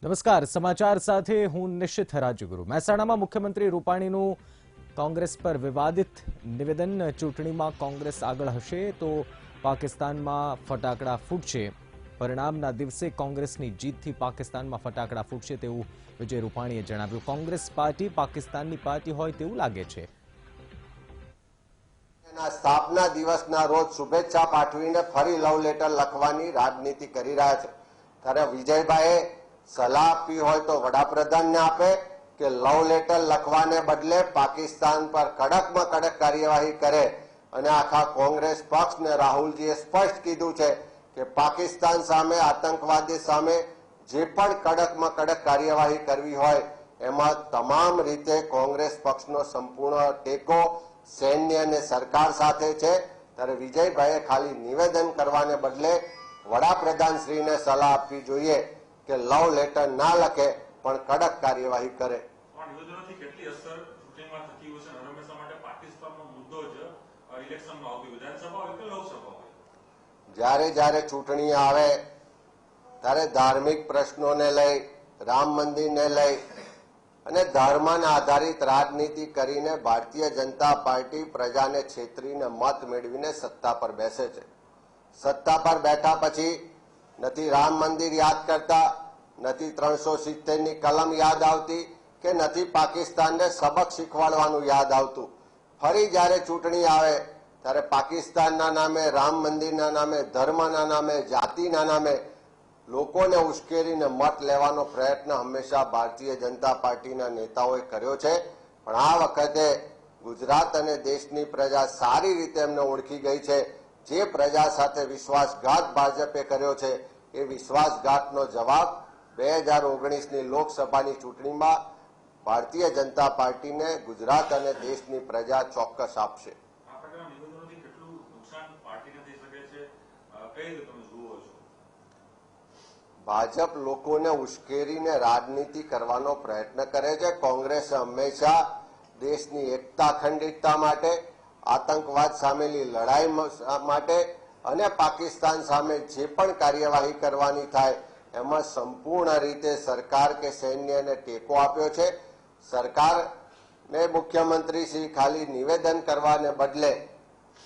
નમસ્કાર, સમાચાર સાથે હું નિશ્ચિત રાજગુરુ। મહેસાણામાં મુખ્યમંત્રી રૂપાણીનું કોંગ્રેસ પર વિવાદિત નિવેદન। ચૂંટણીમાં કોંગ્રેસ આગળ હશે તો પાકિસ્તાનમાં ફટાકડા ફૂટશે। પરિણામના દિવસે કોંગ્રેસની જીતથી પાકિસ્તાનમાં ફટાકડા ફૂટશે તેવું વિજય રૂપાણીએ જણાવ્યું। કોંગ્રેસ પાર્ટી પાકિસ્તાનની પાર્ટી હોય તેવું લાગે છે। સ્થાપના દિવસના રોજ શુભેચ્છા પાઠવીને ફરી લવ લેટર લખવાની રાજનીતિ કરી રહ્યા છે। ત્યારે વિજયભાઈએ સલાહ આપી હોય તો વડાપ્રધાનને આપે કે લવ લેટર લખવાને બદલે પાકિસ્તાન પર કડકમાં કડક કાર્યવાહી કરે। અને આખા કોંગ્રેસ પક્ષને રાહુલજીએ સ્પષ્ટ કીધું છે કે પાકિસ્તાન સામે, આતંકવાદી સામે જે પણ કડકમાં કડક કાર્યવાહી કરવી હોય એમાં તમામ રીતે કોંગ્રેસ પક્ષનો સંપૂર્ણ ટેકો સૈન્ય અને સરકાર સાથે છે। ત્યારે વિજયભાઈએ ખાલી નિવેદન કરવાને બદલે વડાપ્રધાન શ્રીને સલાહ આપવી જોઈએ કે લવ લેટર ના લખે પણ કડક કાર્યવાહી કરે। જ્યારે જ્યારે ચૂંટણી આવે ત્યારે ધાર્મિક પ્રશ્નોને લઈ, રામ મંદિરને લઈ અને ધર્મના આધારિત રાજનીતિ કરીને ભારતીય જનતા પાર્ટી પ્રજાને છેતરીને મત મેળવીને સત્તા પર બેસે છે। સત્તા પર બેઠા પછી નથી રામ મંદિર યાદ કરતા, નથી 370ની કલમ યાદ આવતી કે નથી પાકિસ્તાનને સબક શીખવાડવાનું યાદ આવતું। ફરી જ્યારે ચૂંટણી આવે ત્યારે પાકિસ્તાનના નામે, રામ મંદિરના નામે, ધર્મના નામે, જાતિના નામે લોકોને ઉશ્કેરીને મત લેવાનો પ્રયત્ન હંમેશા ભારતીય જનતા પાર્ટીના નેતાઓએ કર્યો છે। પણ આ વખતે ગુજરાત અને દેશની પ્રજા સારી રીતે એમને ઓળખી ગઈ છે। જે પ્રજા સાથે વિશ્વાસઘાત ભાજપે કર્યો છે એ વિશ્વાસઘાતનો જવાબ 2019ની લોકસભાની ચૂંટણીમાં ભારતીય જનતા પાર્ટીને ગુજરાત અને દેશની પ્રજા ચોક્કસ આપશે। ભાજપ લોકોને ઉશ્કેરીને રાજનીતિ કરવાનો પ્રયત્ન કરે છે। કોંગ્રેસે હંમેશા દેશની એકતા, અખંડિતતા માટે, આતંકવાદ સામેની લડાઈ માટે અને પાકિસ્તાન સામે જે પણ કાર્યવાહી કરવાની થાય એમાં સંપૂર્ણ રીતે સરકાર કે સૈન્યને ટેકો આપ્યો છે। સરકારને મુખ્યમંત્રી શ્રી ખાલી નિવેદન કરવાને બદલે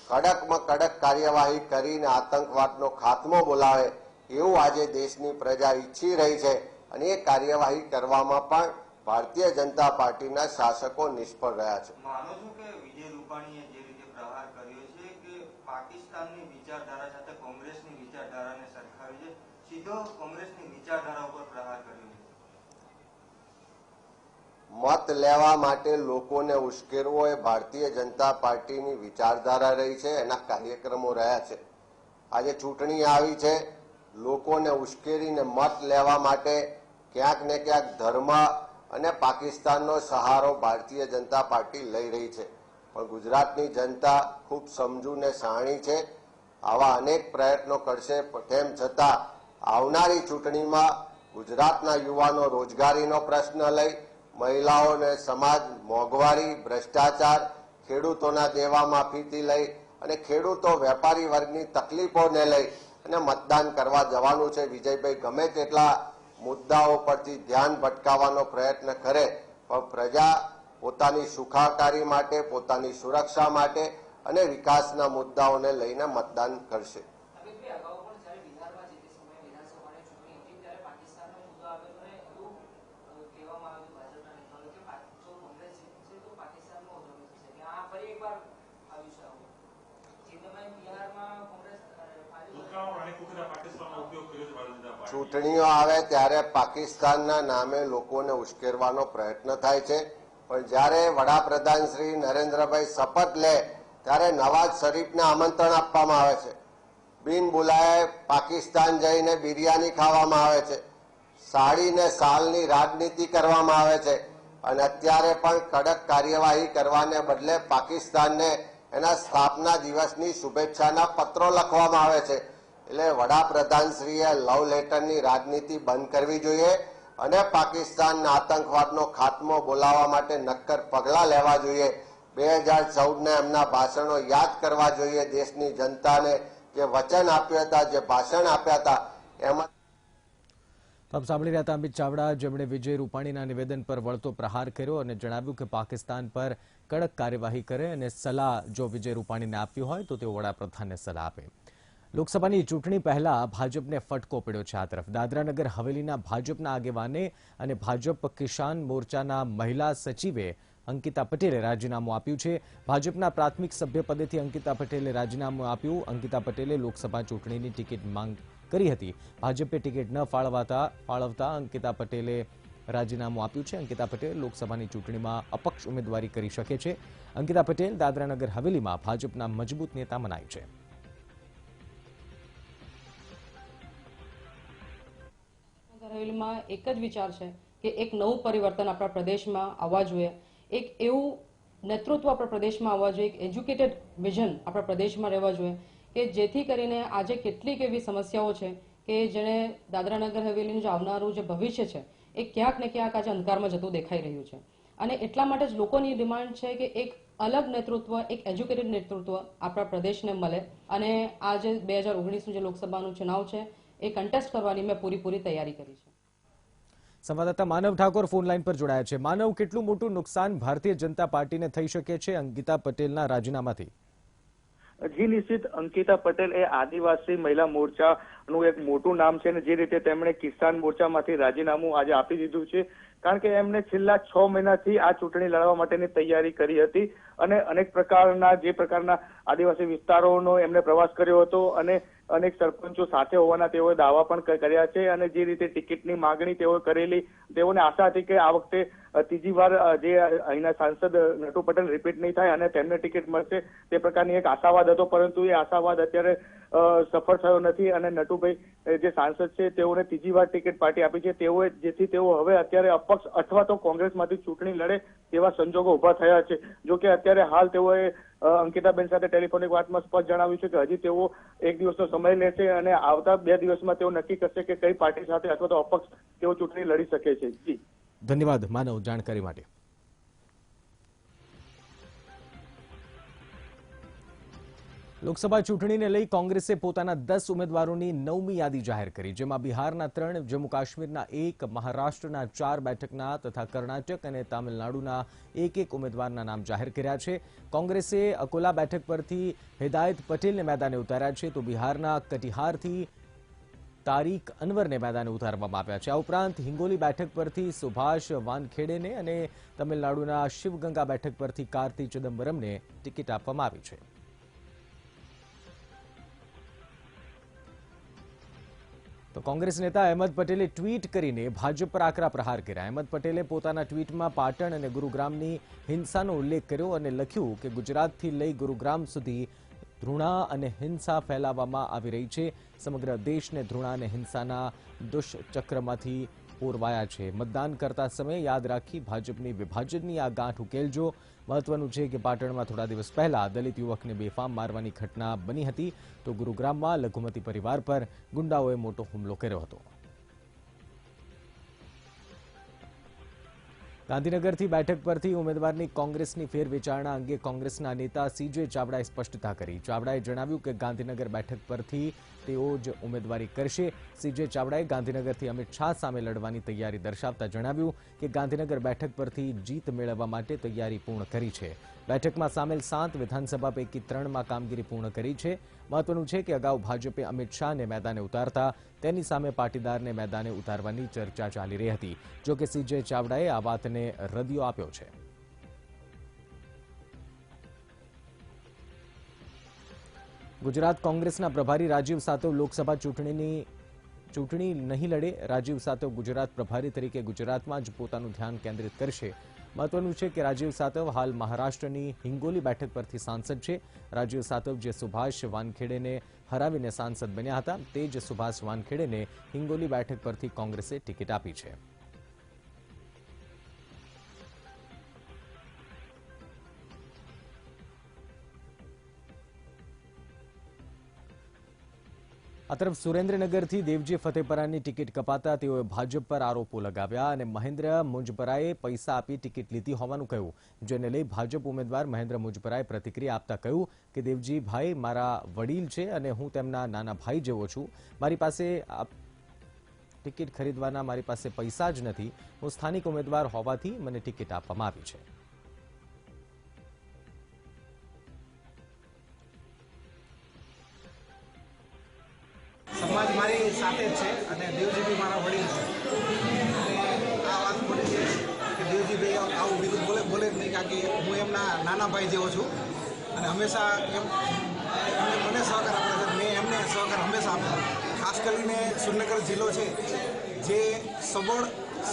કડકમાં કડક કાર્યવાહી કરીને આતંકવાદનો ખાત્મો બોલાવે એવું આજે દેશની પ્રજા ઈચ્છી રહી છે। અને એ કાર્યવાહી કરવામાં પણ ભારતીય જનતા પાર્ટીના શાસકો નિષ્ફળ રહ્યા છે। માનો છો કે વિજય રૂપાણીએ જે રીતે પ્રહાર કર્યો છે કે પાકિસ્તાનની વિચારધારા સાથે કોંગ્રેસની વિચારધારાને સરખાવી છે, સીધો કોંગ્રેસની વિચારધારા ઉપર પ્રહાર કર્યો છે। મત લેવા માટે લોકોને ઉશ્કેરવો એ ભારતીય જનતા પાર્ટીની વિચારધારા રહી છે, એના કાર્યક્રમો રહ્યા છે। આજે ચૂંટણી આવી છે, લોકોને ઉશ્કેરીને મત લેવા માટે ક્યાંક ને ક્યાંક ધર્મ અને પાકિસ્તાનનો સહારો ભારતીય જનતા પાર્ટી લઈ રહી છે। પણ ગુજરાતની જનતા ખૂબ સમજુ ને શાણી છે। આવા અનેક પ્રયત્નો કરશે, તેમ છતાં આવનારી ચૂંટણીમાં ગુજરાતના યુવાનો રોજગારીનો પ્રશ્ન લઈ, મહિલાઓને સમાજ, મોંઘવારી, ભ્રષ્ટાચાર, ખેડૂતોના દેવા માફીથી લઈ અને ખેડૂતો, વેપારી વર્ગની તકલીફોને લઈ અને મતદાન કરવા જવાનું છે। વિજયભાઈ ગમે તેટલા મુદ્દાઓ પરથી ધ્યાન ભટકાવવાનો પ્રયત્ન કરે પણ પ્રજા પોતાની સુખાકારી માટે, પોતાની સુરક્ષા માટે અને વિકાસના મુદ્દાઓને લઈને મતદાન કરશે। ચૂંટણીઓ આવે ત્યારે પાકિસ્તાનના નામે લોકોને ઉશ્કેરવાનો પ્રયત્ન થાય છે। પણ જ્યારે વડાપ્રધાન શ્રી નરેન્દ્રભાઈ શપથ લે ત્યારે નવાઝ શરીફને આમંત્રણ આપવામાં આવે છે। બિન બોલાયે પાકિસ્તાન જઈને બિરયાની ખાવામાં આવે છે, સાડીને સાલની રાજનીતિ કરવામાં આવે છે અને અત્યારે પણ કડક કાર્યવાહી કરવાને બદલે પાકિસ્તાનને એના સ્થાપના દિવસની શુભેચ્છાના પત્રો લખવામાં આવે છે। એટલે વડાપ્રધાનશ્રીએ લવ લેટરની રાજનીતિ બંધ કરવી જોઈએ અને પાકિસ્તાનના આતંકવાદનો ખાત્મો બોલાવવા માટે નક્કર પગલાં લેવા જોઈએ। 2014ના એમના ભાષણો યાદ કરવા જોઈએ દેશની જનતાને, જે વચન આપ્યા હતા, જે ભાષણ આપ્યા હતા એમાં તો આપ સાંભળી રહ્યા હતા અમિત ચાવડા, જેમણે વિજય રૂપાણીના નિવેદન પર વળતો પ્રહાર કર્યો અને જણાવ્યું કે પાકિસ્તાન પર કડક કાર્યવાહી કરે અને સલાહ જો વિજય રૂપાણીને આપવી હોય તો તેઓ વડાપ્રધાનને સલાહ આપે। લોકસભાની ચૂંટણી પહેલા ભાજપને ફટકો પડ્યો છે। આ તરફ દાદરાનગર હવેલીના ભાજપના આગેવાને અને ભાજપ કિસાન મોરચાના મહિલા સચિવે અંકિતા પટેલે રાજીનામું આપ્યું છે। ભાજપના પ્રાથમિક સભ્યપદેથી અંકિતા પટેલે રાજીનામું આપ્યું। અંકિતા પટેલે લોકસભા ચૂંટણીની ટિકિટ માંગ કરી હતી। ભાજપે ટિકિટ ન ફાળવતા અંકિતા પટેલે રાજીનામું આપ્યું છે। અંકિતા પટેલ લોકસભાની ચૂંટણીમાં અપક્ષ ઉમેદવારી કરી શકે છે। અંકિતા પટેલ દાદરાનગર હવેલીમાં ભાજપના મજબૂત નેતા મનાય છે। હવેલીમાં એક જ વિચાર છે કે એક નવું પરિવર્તન આપણા પ્રદેશમાં આવવા જોઈએ, એક એવું નેતૃત્વ આપણા પ્રદેશમાં આવવા જોઈએ, એક એજ્યુકેટેડ વિઝન આપણા પ્રદેશમાં રહેવા જોઈએ કે જેથી કરીને આજે કેટલીક એવી સમસ્યાઓ છે કે જેને દાદરાનગર હવેલીનું જે આવનારું જે ભવિષ્ય છે એ ક્યાંક ને ક્યાંક આજે અંધકારમાં જતું દેખાઈ રહ્યું છે। અને એટલા માટે જ લોકોની ડિમાન્ડ છે કે એક અલગ નેતૃત્વ, એક એજ્યુકેટેડ નેતૃત્વ આપણા પ્રદેશને મળે અને આ જે 2019નું જે લોકસભાનું ચુનાવ છે એ કન્ટેસ્ટ કરવાની મેં પૂરી તૈયારી કરી છે। સંવાદદાતા માનવ ઠાકોર ફોન લાઈન પર જોડાયા છે। માનવ, કેટલું મોટું નુકસાન ભારતીય જનતા પાર્ટીને થઈ શકે છે અંકિતા પટેલના રાજીનામાથી? જી નિશ્ચિત, અંકિતા પટેલ એ આદિવાસી મહિલા મોરચાનું એક મોટું નામ છે અને જે રીતે તેમણે કિસાન મોરચામાંથી રાજીનામું આજે આપી દીધું છે, કારણ કે એમને છેલ્લા 6 મહિનાથી આ ચૂંટણી લડવા માટેની તૈયારી કરી હતી અને અનેક પ્રકારના આદિવાસી વિસ્તારોનો એમને પ્રવાસ કર્યો હતો અને અનેક સરપંચો સાથે હોવાના તેઓએ દાવા પણ કર્યા છે અને જે રીતે ટિકિટની માંગણી તેઓએ કરેલી, તેઓને આશા હતી કે આ વખતે ત્રીજી વાર જે અહીંના સાંસદ નટુ પટેલ રિપીટ નહીં થાય અને તેમને ટિકિટ મળશે તે પ્રકારની એક આશાવાદ હતો, પરંતુ એ આશાવાદ અત્યારે સફળ થયો નથી અને નટુભાઈ જે સાંસદ છે તેઓને ત્રીજી વાર ટિકિટ પાર્ટી આપી છે, જેથી તેઓ હવે અત્યારે અપક્ષ અથવા તો કોંગ્રેસમાંથી ચૂંટણી લડે તેવા સંજોગો ઉભા થયા છે। જો કે અત્યારે હાલ તેઓએ અંકિતાબેન સાથે ટેલિફોનિક વાતમાં સ્પષ્ટ જણાવ્યું છે કે હજી તેઓ એક દિવસનો સમય લેશે અને આવતા 2 દિવસમાં તેઓ નક્કી કરશે કે કઈ પાર્ટી સાથે અથવા તો અપક્ષ તેઓ ચૂંટણી લડી શકે છે। જી ધન્યવાદ માનવ જાણકારી માટે। લોકસભા ચૂંટણીને લઈ કોંગ્રેસે પોતાના 10 ઉમેદવારોની 9મી યાદી જાહેર કરી, જેમાં બિહારના 3, જમ્મુ કાશ્મીરના 1, મહારાષ્ટ્રના 4 બેઠકના તથા કર્ણાટક અને તામિલનાડુના 1 ઉમેદવારના નામ જાહેર કર્યા છે। કોંગ્રેસે અકોલા બેઠક પરથી હિદાયત પટેલને મેદાને ઉતાર્યા છે, તો બિહારના કટિહારથી તારીક અનવરને મેદાને ઉતારવામાં આવ્યા છે। આ ઉપરાંત હિંગોલી બેઠક પરથી સુભાષ વાનખેડેને અને તમિલનાડુના શિવગંગા બેઠક પરથી કાર્તિ ચિદમ્બરમને ટિકિટ આપવામાં આવી છે। તો કોંગ્રેસ નેતા અહેમદ પટેલે ટ્વીટ કરીને ભાજપ પર આકરા પ્રહાર કર્યા। અહેમદ પટેલે પોતાના ટ્વીટમાં પાટણ અને ગુરુગ્રામની હિંસાનો ઉલ્લેખ કર્યો અને લખ્યું કે ગુજરાતથી લઈ ગુરુગ્રામ સુધી ધૃણા અને હિંસા ફેલાવવામાં આવી રહી છે। સમગ્ર દેશને ધૃણા અને હિંસાના દુષ્ચક્રમાંથી પૂરવાયા છે। મતદાન કરતા સમયે યાદ રાખી ભાજપની વિભાજનની આ ગાંઠ ઉકેલજો। મહત્વનું છે કે પાટણમાં થોડા દિવસ પહેલા દલિત યુવકને બેફામ મારવાની ઘટના બની હતી, તો ગુરુગ્રામમાં લઘુમતી પરિવાર પર ગુંડાઓએ મોટો હુમલો કર્યો હતો। ગાંધીનગરથી બેઠક પરથી ઉમેદવારની કોંગ્રેસની ફેરવિચારણા અંગે કોંગ્રેસના નેતા CJ ચાવડાએ સ્પષ્ટતા કરી। ચાવડાએ જણાવ્યું કે ગાંધીનગર બેઠક પરથી તેઓ જ ઉમેદવારી કરશે। CJ ચાવડાએ ગાંધીનગરથી અમિત શાહ સામે લડવાની તૈયારી દર્શાવતા જણાવ્યું કે ગાંધીનગર બેઠક પરથી જીત મેળવવા માટે તૈયારી પૂર્ણ કરી છે। બેઠકમાં સામેલ 7 વિધાનસભા પૈકી 3માં કામગીરી પૂર્ણ કરી છે। મહત્વનું છે કે અગાઉ ભાજપે અમિત શાહને મેદાને ઉતારતા તેની સામે પાટીદારને મેદાને ઉતારવાની ચર્ચા ચાલી રહી હતી। જો કે CJ ચાવડાએ આ વાતને રદિયો આપ્યો છે। ગુજરાત કોંગ્રેસના પ્રભારી રાજીવ સાતવ લોકસભા ચૂંટણી નહીં લડે। રાજીવ સાતવ ગુજરાત પ્રભારી તરીકે ગુજરાતમાં જ પોતાનું ધ્યાન કેન્દ્રિત કરશે। મહત્વનું છે કે રાજીવ સાતવ હાલ મહારાષ્ટ્રની હિંગોલી બેઠક પરથી સાંસદ છે। રાજીવ સાતવ જે સુભાષ વાનખેડેને હરાવીને સાંસદ બન્યા હતા, તે જ સુભાષ વાનખેડેને હિંગોલી બેઠક પરથી કોંગ્રેસે ટિકિટ આપી છે। આ તરફ સુરેન્દ્રનગરથી દેવજી ફતેપરાની ટિકિટ કપાતા તેઓએ ભાજપ પર આરોપો લગાવ્યા અને મહેન્દ્ર મુંજપરાએ પૈસા આપી ટિકિટ લીધી હોવાનું કહ્યું, જેને લઈ ભાજપ ઉમેદવાર મહેન્દ્ર મુંજપરાએ પ્રતિક્રિયા આપતા કહ્યું કે દેવજીભાઈ મારા વડીલ છે અને હું તેમના નાના ભાઈ જેવો છું। મારી પાસે ટિકિટ ખરીદવાના મારી પાસે પૈસા જ નથી. હું સ્થાનિક ઉમેદવાર હોવાથી મને ટિકિટ આપવામાં આવી છે. સમાજ મારી સાથે જ છે અને દેવજીભાઈ મારા વડીલ છે અને આ વાત ખોટી છે કે દેવજીભાઈ આવું બીજું બોલે જ નહીં, કારણ કે હું એમના નાના ભાઈ જેવો છું અને હંમેશા એમને મને સહકાર આપે છે, મેં એમને સહકાર હંમેશા આપ્યો. ખાસ કરીને સુરેન્દ્રનગર જિલ્લો છે જે સબળ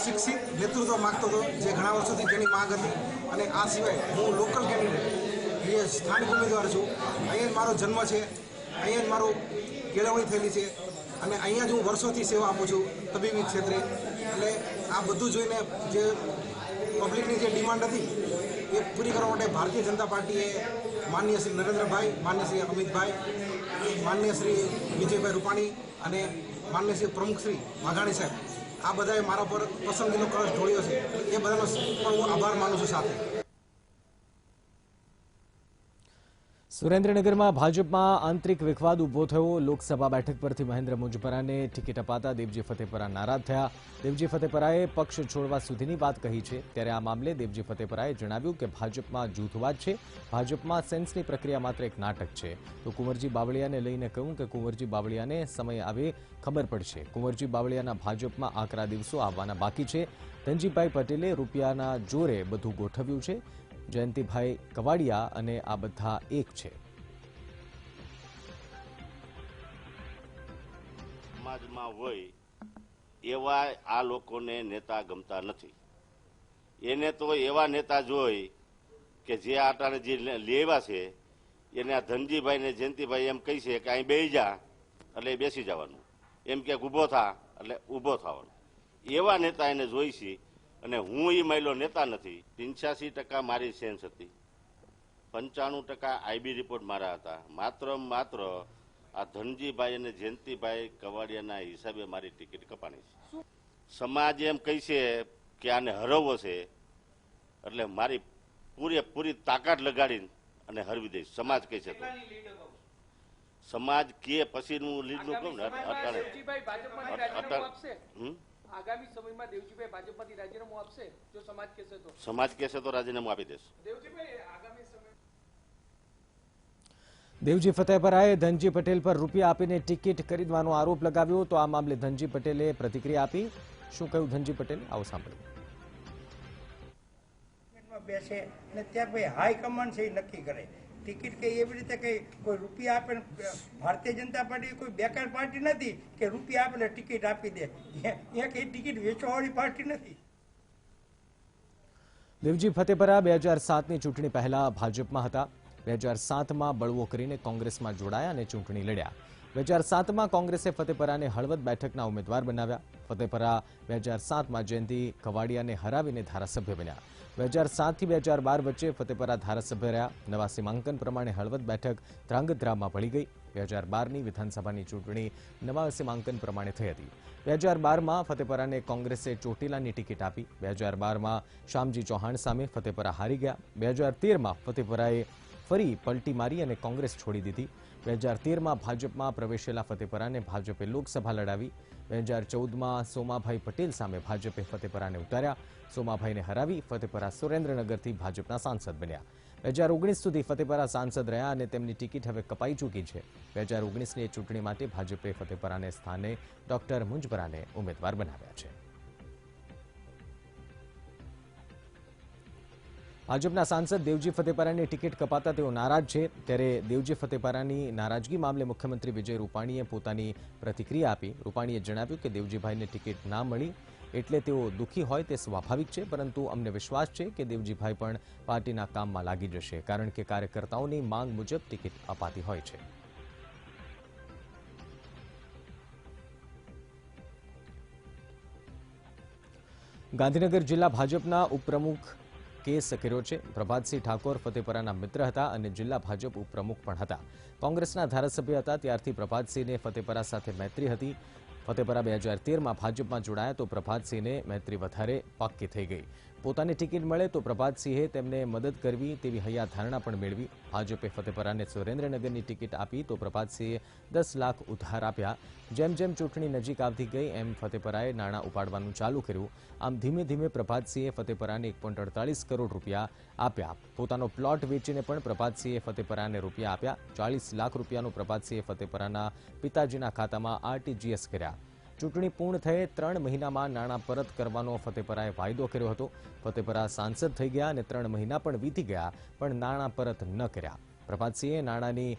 શિક્ષિત નેતૃત્વ માગતો હતો, જે ઘણા વર્ષોથી જેની માંગ હતી. અને આ સિવાય હું લોકલ કેન્ડિડેટ જે સ્થાનિક ઉમેદવાર છું. અહીંયા જ મારો જન્મ છે, અહીંયા જ મારું કેળવણી થયેલી છે અને અહીંયા જ હું વર્ષોથી સેવા આપું છું તબીબી ક્ષેત્રે. એટલે આ બધું જોઈને જે પબ્લિકની જે ડિમાન્ડ હતી એ પૂરી કરવા માટે ભારતીય જનતા પાર્ટીએ માનનીય શ્રી નરેન્દ્રભાઈ, માનનીય શ્રી અમિતભાઈ, માનનીય શ્રી વિજયભાઈ રૂપાણી અને માનનીય શ્રી પ્રમુખ શ્રી વાઘાણી સાહેબ આ બધાએ મારા પર પસંદગીનો કળશ ઢોળ્યો છે. એ બધાનો પણ હું આભાર માનું છું. સાથે સુરેન્દ્રનગરમાં ભાજપમાં આંતરિક વિખવાદ ઉભો થયો. લોકસભા બેઠક પરથી મહેન્દ્ર મુંજપરાને ટિકિટ અપાતા દેવજી ફતેપરા નારાજ થયા. દેવજી ફતેપરાએ પક્ષ છોડવા સુધીની વાત કહી છે. ત્યારે આ મામલે દેવજી ફતેપરાએ જણાવ્યું કે ભાજપમાં જૂથવાદ છે, ભાજપમાં સેન્સની પ્રક્રિયા માત્ર એક નાટક છે. તો કુંવરજી બાવળિયાને લઈને કહ્યું કે કુંવરજી બાવળિયાને સમય આવે ખબર પડશે. કુંવરજી બાવળિયાના ભાજપમાં આકરા દિવસો આવવાના બાકી છે. ધનજીભાઈ પટેલે રૂપિયાના જોરે બધું ગોઠવ્યું છે. જયંતિભાઈ કવાડિયા અને આ બધા એક છે. સમાજમાં હોય એવા આ લોકોને નેતા ગમતા નથી. એને તો એવા નેતા જોઈ કે જે આટાને જે લેવા છે એને આ ધનજીભાઈ ને જયંતિભાઈ એમ કહી છે કે અહીં બેસી જા એટલે બેસી જવાનું, એમ કે ઊભો થા એટલે ઊભો થવાનું. એવા નેતા એને જોઈ છે. અને હું એ મહિલો નેતા નથી. 85% મારી સેન્સ હતી, 95% આઈબી રિપોર્ટ મારા હતા. માત્ર આ ધનજીભાઈ અને જયંતિભાઈ કવાડિયાના હિસાબે મારી ટિકિટ કપાણી છે. સમાજ એમ કહે છે કે આને હરવવો છે એટલે મારી પૂરેપૂરી તાકાત લગાડીને અને હરવી દઈશ. સમાજ કહે છે તો સમાજ કે પછી હું લીડનું કહું ને આગામી સમયમાં દેવજીભાઈ ભાજપમાંથી રાજીનામું આપશે જો સમાજ કહેશે તો? સમાજ કહેશે તો રાજીનામું આપી દેશે. દેવજી ફતેપરાએ ધનજી પટેલ પર રૂપિયા આપીને ટિકિટ ખરીદવાનો આરોપ લગાવ્યો. તો આ મામલે ધનજી પટેલે પ્રતિક્રિયા આપી. શું કહ્યું ધનજી પટેલ? આવો સાંભળ્યું. બેસે ને ત્યાં ભાઈ હાઈકમાન્ડ છે એ નક્કી કરે ટિકિટ કે એવી રીતે કઈ કોઈ રૂપિયા આપે. ભારતીય જનતા પાર્ટી કોઈ બેકાર પાર્ટી નથી કે રૂપિયા આપે ટિકિટ આપી દે. એ કઈ ટિકિટ વેચવાવાળી પાર્ટી નથી. દેવજી ફતેપરા 2007ની ચૂંટણી પહેલા ભાજપમાં હતા. 2007માં બળવો કરીને કોંગ્રેસમાં જોડાયા અને ચૂંટણી લડ્યા. 2007માં કોંગ્રેસે ફતેપરાને હળવદ બેઠકના ઉમેદવાર બનાવ્યા. ફતેપરા 2007માં જયંતિ કવાડિયાને હરાવીને ધારાસભ્ય બન્યા. 2007 થી 2012 વચ્ચે ફતેપરા ધારાસભ્ય રહ્યા. નવા સીમાંકન પ્રમાણે હળવદ બેઠક ધ્રાંગધ્રામાં ભળી ગઈ. 2012ની વિધાનસભાની ચૂંટણી નવા સીમાંકન પ્રમાણે થઈ હતી. 2012માં ફતેપરાને કોંગ્રેસે ચોટીલાની ટિકિટ આપી. 2012માં શામજી ચૌહાણ સામે ફતેપરા હારી ગયા. 2013માં ફતેપરાએ ફરી પલટી મારી અને કોંગ્રેસ છોડી દીધી. 2013માં ભાજપમાં પ્રવેશેલા ફતેપરાને ભાજપે લોકસભા લડાવી. 2014માં સોમાભાઈ પટેલ સામે ભાજપે ફતેપરાને ઉતાર્યા. સોમાભાઈને હરાવી ફતેપરા સુરેન્દ્રનગરથી ભાજપના સાંસદ બન્યા. 2019 સુધી ફતેપરા સાંસદ રહ્યા અને તેમની ટિકિટ હવે કપાઈ ચૂકી છે. 2019ની ચૂંટણી માટે ભાજપે ફતેપરાને સ્થાને ડોક્ટર મુંજપરાને ઉમેદવાર બનાવ્યા છે. ભાજપના સાંસદ દેવજી ફતેપરાની ટિકિટ કપાતા તેઓ નારાજ છે. ત્યારે દેવજી ફતેપરાની નારાજગી મામલે મુખ્યમંત્રી વિજય રૂપાણીએ પોતાની પ્રતિક્રિયા આપી. રૂપાણીએ જણાવ્યું કે દેવજીભાઈને ટિકિટ ના મળી એટલે તેઓ દુઃખી હોય તે સ્વાભાવિક છે, પરંતુ અમને વિશ્વાસ છે કે દેવજીભાઈ પણ પાર્ટીના કામમાં લાગી જશે, કારણ કે કાર્યકર્તાઓની માંગ મુજબ ટિકિટ અપાતી હોય છે. ગાંધીનગર જિલ્લા ભાજપના ઉપપ્રમુખ કેસ કર્યો છે. પ્રભાતસિંહ ઠાકોર ફતેપરાના મિત્ર હતા અને જિલ્લા ભાજપ ઉપપ્રમુખ પણ હતા. કોંગ્રેસના ધારાસભ્ય હતા. ત્યારથી પ્રભાતસિંહને ફતેપરા સાથે મૈત્રી હતી. ફતેપરા 2013માં ભાજપમાં જોડાયા તો પ્રભાતસિંહને મૈત્રી વધારે પાક્કી થઈ ગઈ. પોતાની ટિકિટ મળે તો પ્રભાતસિંહે તેમને મદદ કરવી તેવી હૈયાધારણા પણ મેળવી. ભાજપે ફતેપરાને સુરેન્દ્રનગરની ટિકિટ આપી તો પ્રભાતસિંહે 10 લાખ ઉધાર આપ્યા. જેમ જેમ ચૂંટણી નજીક આવતી ગઈ એમ ફતેપરાએ નાણાં ઉપાડવાનું ચાલુ કર્યું. આમ ધીમે ધીમે પ્રભાતસિંહે ફતેપરાને 1.48 કરોડ રૂપિયા આપ્યા. પોતાનો પ્લોટ વેચીને પણ પ્રભાતસિંહે ફતેપરાને રૂપિયા આપ્યા. 40 લાખ રૂપિયાનું પ્રભાતસિંહે ફતેપરાના પિતાજીના ખાતામાં આરટીજીએસ કર્યા. ચૂંટણી પૂર્ણ થયે 3 મહિનામાં નાણાં પરત કરવાનો ફતેપરાએ વાયદો કર્યો હતો. ફતેપરા સાંસદ થઈ ગયા અને 3 મહિના પણ વીતી ગયા પણ નાણાં પરત ન કર્યા. પ્રભાતસિંહે નાણાંની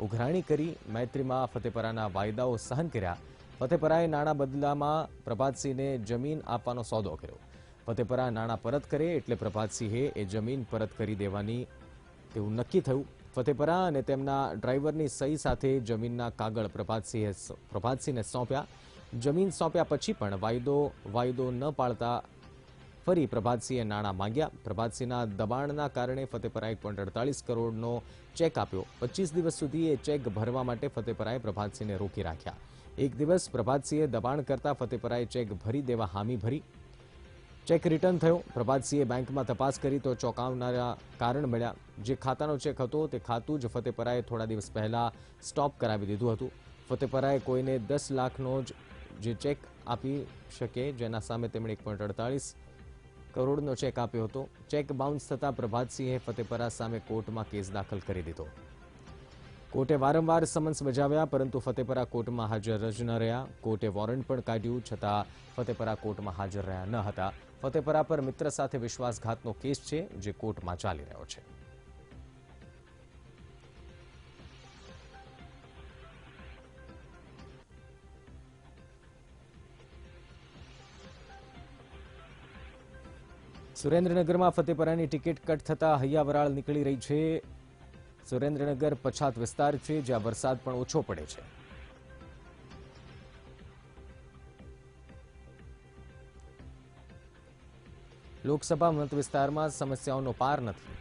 ઉઘરાણી કરી મૈત્રીમાં ફતેપરાના વાયદાઓ સહન કર્યા. ફતેપરાએ નાણાં બદલામાં પ્રભાતસિંહને જમીન આપવાનો સોદો કર્યો. ફતેપરા નાણાં પરત કરે એટલે પ્રભાતસિંહે એ જમીન પરત કરી દેવાની તેવું નક્કી થયું. ફતેપરા અને તેમના ડ્રાઈવરની સહી સાથે જમીનના કાગળ પ્રભાતસિંહને સોંપ્યા. જમીન સોંપ્યા પછી પણ વાયદો ન પાળતા ફરી પ્રભાતસિંહે નાણાં માંગ્યા. પ્રભાતસિંહના દબાણના કારણે ફતેપરાએ 1.48 કરોડનો ચેક આપ્યો. 25 દિવસ સુધી એ ચેક ભરવા માટે ફતેપરાએ પ્રભાતસિંહને રોકી રાખ્યા. એક દિવસ પ્રભાતસિંહે દબાણ કરતા ફતેપરાએ ચેક ભરી દેવા હામી ભરી. ચેક રિટર્ન થયો. પ્રભાતસિંહે બેંકમાં તપાસ કરી તો ચોંકાવનારા કારણ મળ્યા. જે ખાતાનો ચેક હતો તે ખાતું જ ફતેપરાએ થોડા દિવસ પહેલા સ્ટોપ કરાવી દીધું હતું. ફતેપરાએ કોઈને 10 લાખનો જે ચેક આપી શકે જેના સામે તેમણે 1.48 કરોડનો ચેક આપ્યો હતો. ચેક બાઉન્સ થતા પ્રભાતસિંહે ફતેપરા સામે કોર્ટમાં કેસ દાખલ કરી દીધો. કોર્ટે વારંવાર સમન્સ બજાવ્યા પરંતુ ફતેપરા કોર્ટમાં હાજર જ ન રહ્યા. કોર્ટે વોરંટ પણ કાઢ્યું છતાં ફતેપરા કોર્ટમાં હાજર રહ્યા ન હતા. ફતેપરા પર મિત્ર સાથે વિશ્વાસઘાતનો કેસ છે જે કોર્ટમાં ચાલી રહ્યો છે. સુરેન્દ્રનગરમાં ફતેપરાની ટિકિટ કટ થતા હૈયાવરાળ નીકળી રહી છે. સુરેન્દ્રનગર પછાત વિસ્તાર છે જ્યાં વરસાદ પણ ઓછો પડે છે. લોકસભા મત વિસ્તારમાં સમસ્યાઓનો પાર નથી.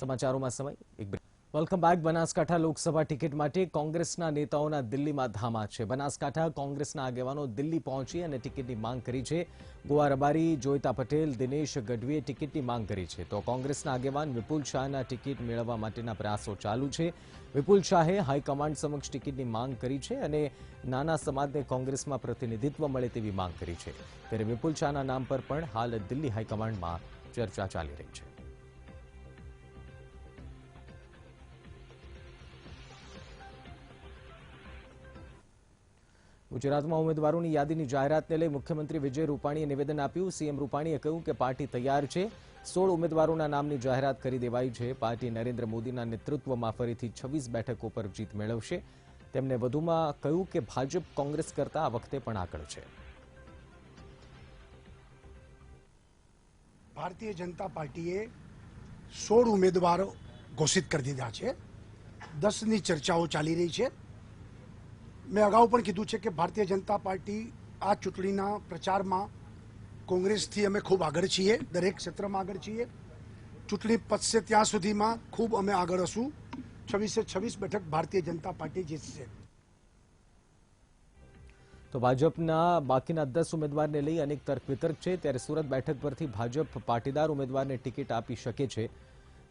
સમાચારોમાં સમય એક welcome back. Banaskantha Lok Sabha ticket માટે કોંગ્રેસના નેતાઓના દિલ્હીમાં ધામા છે. બનાસકાંઠા કોંગ્રેસના આગેવાનો દિલ્હી પહોંચી અને ટિકિટની માંગ કરી છે. ગોવા રબારી, જોઈતા પટેલ, દિનેશ ગઢવીએ ટિકિટની માંગ કરી છે તો કોંગ્રેસના આગેવાન વિપુલ શાહના ટિકિટ મેળવવા માટેના પ્રયાસો ચાલુ છે. વિપુલ શાહે હાઈકમાન્ડ સમક્ષ ટિકિટની માંગ કરી છે અને નાના સમાજને કોંગ્રેસમાં પ્રતિનિધિત્વ મળે તેવી માંગ કરી છે. ત્યારે વિપુલ શાહના નામ પર પણ હાલ દિલ્હી હાઈકમાન્ડમાં ચર્ચા ચાલી રહી છે. ગુજરાતમાં ઉમેદવારોની યાદીની જાહેરાતને લઈ મુખ્યમંત્રી વિજય રૂપાણીએ નિવેદન આપ્યું. સીએમ રૂપાણીએ કહ્યું કે પાર્ટી તૈયાર છે. 16 ઉમેદવારોના નામની જાહેરાત કરી દેવાઈ છે. પાર્ટી નરેન્દ્ર મોદીના નેતૃત્વમાં ફરીથી 26 બેઠકો પર જીત મેળવશે. તેમણે વધુમાં કહ્યું કે ભાજપ કોંગ્રેસ કરતા આ વખતે પણ આગળ છે. ભારતીય જનતા પાર્ટીએ 16 ઉમેદવારો ઘોષિત કરી દીધા છે. 10ની ચર્ચાઓ ચાલી રહી છે. મેં અગાઉ પણ કીધું છે કે ભારતીય જનતા પાર્ટી આ ચૂંટણીના પ્રચારમાં કોંગ્રેસથી અમે ખૂબ આગળ છીએ. દરેક ક્ષેત્રમાં આગળ છીએ. ચૂંટણી પતશે ત્યાં સુધીમાં ખૂબ અમે આગળ હશું. 26 બેઠક ભારતીય જનતા પાર્ટી જીતશે. તો ભાજપના બાકીના 10 ઉમેદવારને લઈ અનેક તર્ક વિતર્ક છે. ત્યારે સુરત બેઠક પરથી ભાજપ પાટીદાર ઉમેદવારને ટિકિટ આપી શકે છે.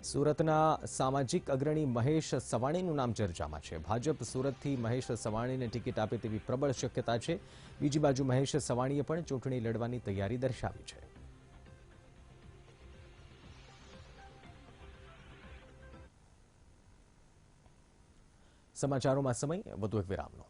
સુરતના સામાજિક અગ્રણી મહેશ સવાણીનું નામ ચર્ચામાં છે. ભાજપ સુરતથી મહેશ સવાણીને ટિકિટ આપે તેવી પ્રબળ શક્યતા છે. બીજી બાજુ મહેશ સવાણીએ પણ ચૂંટણી લડવાની તૈયારી દર્શાવી છે. સમાચારોમાં સમય વધુ એક વિરામનો.